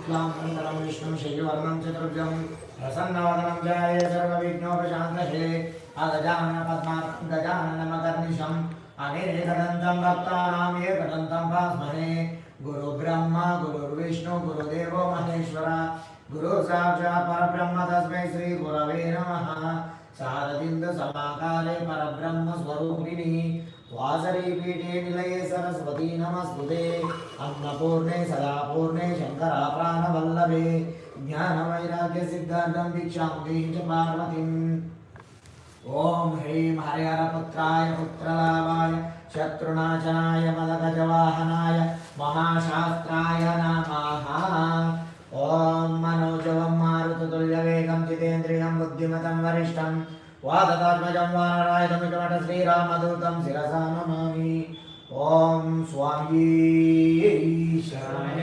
शुक्लांबरधरं विष्णुं शशिवर्णं चतुर्भुजं प्रसन्नवदनं ध्याये सर्वविघ्नोपशान्तये अगजाननपद्मार्कं गजाननमकर्निशम् अनेकदन्तं भक्तानां एकदन्तं भास्महे गुरुब्रह्मा गुरुर्विष्णु गुरुदेवो महेश्वर गुरु साक्षात् परब्रह्म तस्मै श्री गुरवे नमः शारदिन्द समाकारे परब्रह्म स्वरूपिणी वासरी पीठे निलये सरस्वती नमस्तुते अन्नपूर्णे सदापूर्णे शंकरा प्राणवल्लभे ज्ञानवैराग्य सिद्धार्थं भिक्षां देहि च पार्वतीम् ओम ह्रीं हरिहरपुत्राय पुत्रलाभाय शत्रुनाशनाय मदगजवाहनाय महाशास्त्राय नमः। ओम मनोजवं मारुततुल्यवेगं जितेन्द्रियं बुद्धिमतं वरिष्ठं वादतात्मजं वानरायुधमिटमट श्रीरामदूतं शिरसा नमामि। ओम स्वामी शरणं